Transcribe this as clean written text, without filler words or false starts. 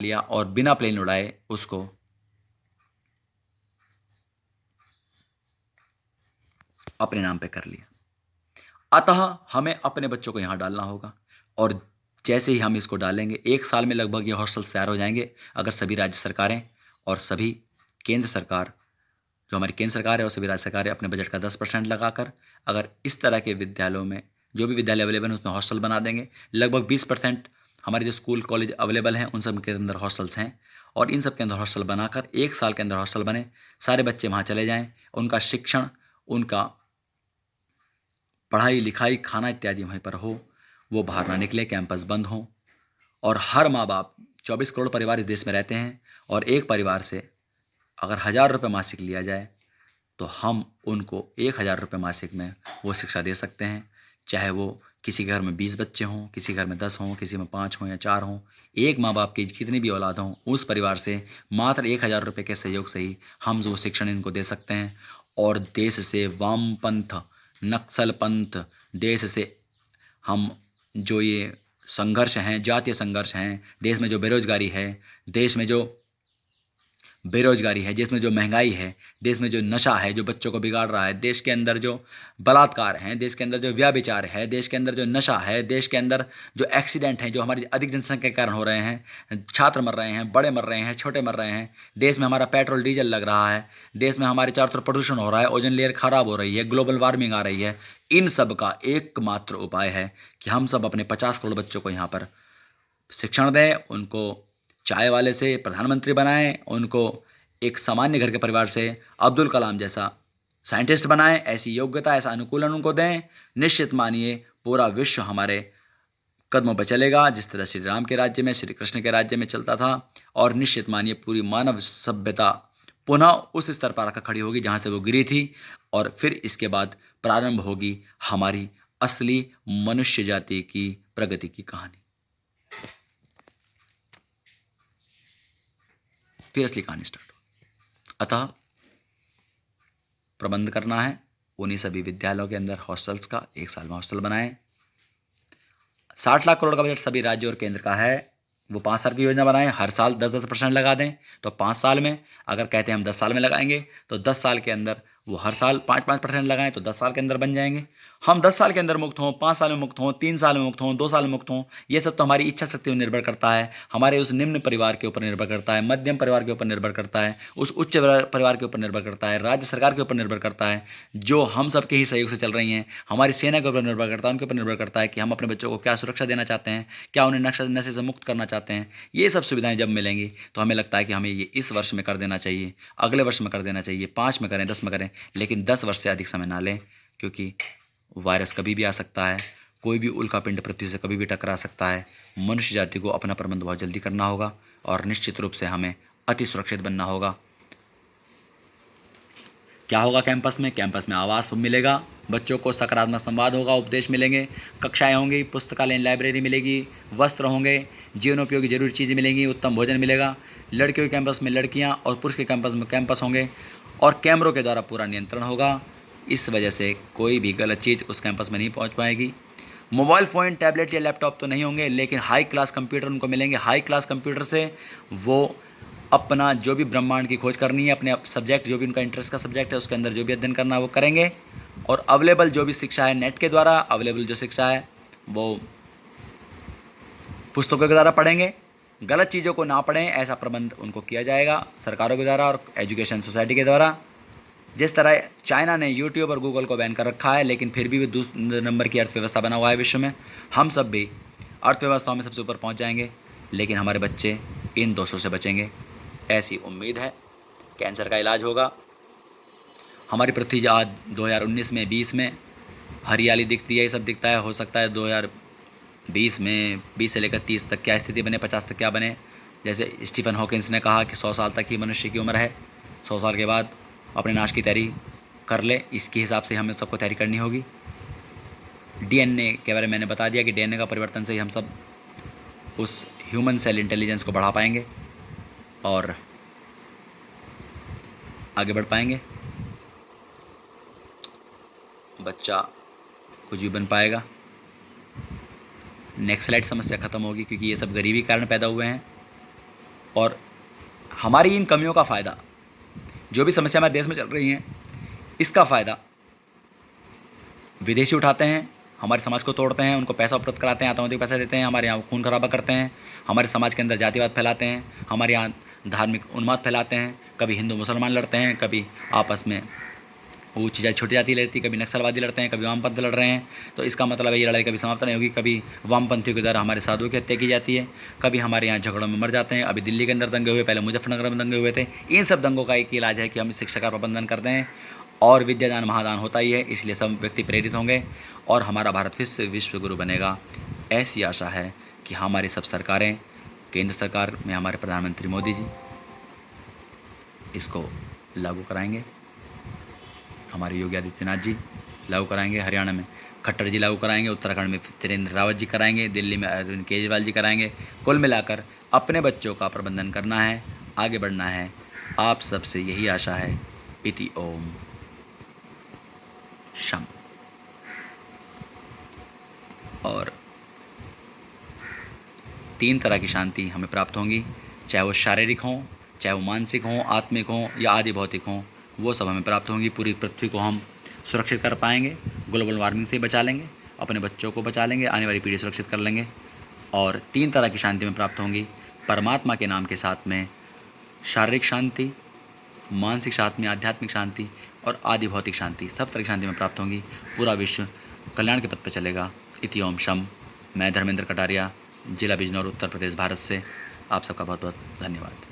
लिया और बिना प्लेन उड़ाए उसको अपने नाम पे कर लिया। अतः हमें अपने बच्चों को यहाँ डालना होगा, और जैसे ही हम इसको डालेंगे 1 साल में लगभग ये हॉस्टल तैयार हो जाएंगे। अगर सभी राज्य सरकारें और सभी केंद्र सरकार, जो हमारी केंद्र सरकार है और सभी राज्य सरकारें अपने बजट का 10% लगाकर अगर इस तरह के विद्यालयों में, जो भी विद्यालय अवेलेबल हैं उसमें हॉस्टल बना देंगे, लगभग 20% हमारे जो स्कूल कॉलेज अवेलेबल हैं उन सब के अंदर हॉस्टल्स हैं, और इन सब के अंदर हॉस्टल बनाकर 1 साल के अंदर हॉस्टल बने, सारे बच्चे वहाँ चले जाएँ, उनका शिक्षण, उनका पढ़ाई लिखाई खाना इत्यादि वहीं पर हो, वो बाहर ना निकले, कैंपस बंद हो, और हर माँ बाप, 24 करोड़ परिवार इस देश में रहते हैं, और एक परिवार से अगर 1,000 रुपये मासिक लिया जाए तो हम उनको 1,000 रुपये मासिक में वो शिक्षा दे सकते हैं। चाहे वो किसी के घर में 20 बच्चे हों, किसी घर में 10 हों, किसी में 5 हों या 4 हों, एक माँ बाप की कितनी भी औलाद हों, उस परिवार से मात्र 1,000 रुपये के सहयोग से ही हम जो शिक्षण इनको दे सकते हैं। और देश से वामपंथ, नक्सल पंथ, देश से हम जो ये संघर्ष हैं, जातीय संघर्ष हैं, देश में जो बेरोजगारी है, देश में जो बेरोजगारी है, देश में जो महंगाई है, देश में जो नशा है जो बच्चों को बिगाड़ रहा है, देश के अंदर जो बलात्कार हैं, देश के अंदर जो व्यभिचार है, देश के अंदर जो नशा है, देश के अंदर जो एक्सीडेंट हैं जो हमारी अधिक जनसंख्या के कारण हो रहे हैं, छात्र मर रहे हैं, बड़े मर रहे हैं, छोटे मर रहे हैं, देश में हमारा पेट्रोल डीजल लग रहा है, देश में हमारे चारों तरफ प्रदूषण हो रहा है, ओजोन लेयर खराब हो रही है, ग्लोबल वार्मिंग आ रही है, इन सब का एकमात्र उपाय है कि हम सब अपने 50 करोड़ बच्चों को यहाँ पर शिक्षण दें, उनको चाय वाले से प्रधानमंत्री बनाएं, उनको एक सामान्य घर के परिवार से अब्दुल कलाम जैसा साइंटिस्ट बनाएं, ऐसी योग्यता, ऐसा अनुकूलन उनको दें। निश्चित मानिए पूरा विश्व हमारे कदमों पर चलेगा, जिस तरह श्री राम के राज्य में, श्री कृष्ण के राज्य में चलता था, और निश्चित मानिए पूरी मानव सभ्यता पुनः उस स्तर पर आकर खड़ी होगी जहाँ से वो गिरी थी, और फिर इसके बाद प्रारंभ होगी हमारी असली मनुष्य जाति की प्रगति की कहानी। फिर असली कहानी स्टार्ट हो। अतः प्रबंध करना है उन्हीं सभी विद्यालयों के अंदर हॉस्टल्स का, 1 साल में हॉस्टल बनाएं। 60 लाख करोड़ का बजट सभी राज्य और केंद्र का है, वो 5 साल की योजना बनाएं, हर साल 10-10% लगा दें, तो 5 साल में, अगर कहते हैं हम 10 साल में लगाएंगे तो 10 साल के अंदर वो हर साल 5-5% लगाएं तो 10 साल के अंदर बन जाएंगे। हम 10 साल के अंदर मुक्त हों, 5 साल में मुक्त हों, 3 साल में मुक्त हों, 2 साल में मुक्त हों, ये सब तो हमारी इच्छा शक्ति पर निर्भर करता है, हमारे उस निम्न परिवार के ऊपर निर्भर करता है, मध्यम परिवार के ऊपर निर्भर करता है, उस उच्च परिवार के ऊपर निर्भर करता है, राज्य सरकार के ऊपर निर्भर करता है, जो हम सबके ही सहयोग से चल रही हैं, हमारी सेना के ऊपर निर्भर करता है, उनके ऊपर निर्भर करता है कि हम अपने बच्चों को क्या सुरक्षा देना चाहते हैं, क्या उन्हें नशे से मुक्त करना चाहते हैं। ये सब सुविधाएं जब मिलेंगी तो हमें लगता है कि हमें ये इस वर्ष में कर देना चाहिए, अगले वर्ष में कर देना चाहिए, 5 में करें, 10 में करें, लेकिन 10 वर्ष से अधिक समय ना लें, क्योंकि वायरस कभी भी आ सकता है, कोई भी उल्कापिंड पृथ्वी से कभी भी टकरा सकता है। मनुष्य जाति को अपना प्रबंध बहुत जल्दी करना होगा, और निश्चित रूप से हमें अति सुरक्षित बनना होगा। क्या होगा कैंपस में? कैंपस में आवास मिलेगा, बच्चों को सकारात्मक संवाद होगा, उपदेश मिलेंगे, कक्षाएं होंगी, पुस्तकालय लाइब्रेरी मिलेगी, वस्त्र होंगे, जीवनोपयोगी जरूरी चीज़ें मिलेंगी, उत्तम भोजन मिलेगा। लड़कियों के कैंपस में लड़कियां और पुरुष के कैंपस में कैंपस होंगे, और कैमरों के द्वारा पूरा नियंत्रण होगा। इस वजह से कोई भी गलत चीज़ उस कैंपस में नहीं पहुंच पाएगी। मोबाइल फ़ोन, टैबलेट या लैपटॉप तो नहीं होंगे, लेकिन हाई क्लास कंप्यूटर उनको मिलेंगे। हाई क्लास कंप्यूटर से वो अपना जो भी ब्रह्मांड की खोज करनी है, अपने सब्जेक्ट जो भी उनका इंटरेस्ट का सब्जेक्ट है उसके अंदर जो भी अध्ययन करना है वो करेंगे, और अवेलेबल जो भी शिक्षा है नेट के द्वारा, अवेलेबल जो शिक्षा है वो पुस्तकों के द्वारा पढ़ेंगे। गलत चीज़ों को ना पढ़ें, ऐसा प्रबंध उनको किया जाएगा सरकारों के द्वारा और एजुकेशन सोसाइटी के द्वारा। जिस तरह चाइना ने यूट्यूब और गूगल को बैन कर रखा है, लेकिन फिर भी वो दूसरे नंबर की अर्थव्यवस्था बना हुआ है विश्व में, हम सब भी अर्थव्यवस्थाओं में सबसे ऊपर पहुंच जाएंगे, लेकिन हमारे बच्चे इन दोषों से बचेंगे, ऐसी उम्मीद है। कैंसर का इलाज होगा। हमारी पृथ्वी आज 2019 में, 20 में हरियाली दिखती है, ये सब दिखता है, हो सकता है 2020 में 20 से लेकर 30 तक क्या स्थिति बने, 50 तक क्या बने। जैसे स्टीफन हॉकिंस ने कहा कि 100 साल तक ही मनुष्य की उम्र है, 100 साल के बाद अपने नाश की तैयारी कर ले, इसके हिसाब से हमें सबको तैयारी करनी होगी। डीएनए के बारे में मैंने बता दिया कि डीएनए का परिवर्तन से ही हम सब उस ह्यूमन सेल इंटेलिजेंस को बढ़ा पाएंगे और आगे बढ़ पाएंगे। बच्चा कुछ भी बन पाएगा, नेक्सलाइट समस्या ख़त्म होगी, क्योंकि ये सब गरीबी के कारण पैदा हुए हैं। और हमारी इन कमियों का फ़ायदा, जो भी समस्या हमारे देश में चल रही हैं, इसका फ़ायदा विदेशी उठाते हैं, हमारे समाज को तोड़ते हैं, उनको पैसा उपलब्ध कराते हैं, आतंकवादी को पैसा देते हैं, हमारे यहाँ खून खराबा करते हैं, हमारे समाज के अंदर जातिवाद फैलाते हैं, हमारे यहाँ धार्मिक उन्माद फैलाते हैं, कभी हिंदू मुसलमान लड़ते हैं, कभी आपस में ऊँची जाति छोटी जाति लड़ती, कभी नक्सलवादी लड़ते हैं, कभी वामपंथ लड़ रहे हैं। तो इसका मतलब है ये लड़ाई कभी समाप्त नहीं होगी। कभी वामपंथियों के द्वारा हमारे साधुओं की हत्या की जाती है, कभी हमारे यहाँ झगड़ों में मर जाते हैं। अभी दिल्ली के अंदर दंगे हुए, पहले मुजफ्फरनगर में दंगे हुए थे। इन सब दंगों का एक इलाज है कि हम शिक्षा का प्रबंधन करते हैं और विद्यादान महादान होता ही है, इसलिए सब व्यक्ति प्रेरित होंगे और हमारा भारत फिर से विश्व गुरु बनेगा। ऐसी आशा है कि हमारी सब सरकारें, केंद्र सरकार में हमारे प्रधानमंत्री मोदी जी इसको लागू कराएंगे, हमारे योगी आदित्यनाथ जी लागू कराएंगे, हरियाणा में खट्टर जी लागू कराएंगे, उत्तराखंड में त्रिवेंद्र रावत जी कराएंगे, दिल्ली में अरविंद केजरीवाल जी कराएंगे। कुल मिलाकर अपने बच्चों का प्रबंधन करना है, आगे बढ़ना है। आप सबसे यही आशा है। इति ओम शम। और 3 तरह की शांति हमें प्राप्त होंगी, चाहे वो शारीरिक हों, चाहे वो मानसिक हों, आत्मिक हों या आदि भौतिक हों, वो सब हमें प्राप्त होंगी। पूरी पृथ्वी को हम सुरक्षित कर पाएंगे, ग्लोबल वार्मिंग से बचा लेंगे, अपने बच्चों को बचा लेंगे, आने वाली पीढ़ी सुरक्षित कर लेंगे। और 3 तरह की शांति में प्राप्त होंगी, परमात्मा के नाम के साथ में शारीरिक शांति, मानसिक शांति में आध्यात्मिक शांति और आदि भौतिक शांति, सब तरह की शांति में प्राप्त होंगी। पूरा विश्व कल्याण के पथ पर चलेगा। इति ओम शम। मैं धर्मेंद्र कटारिया, जिला बिजनौर, उत्तर प्रदेश, भारत से आप सबका बहुत बहुत धन्यवाद।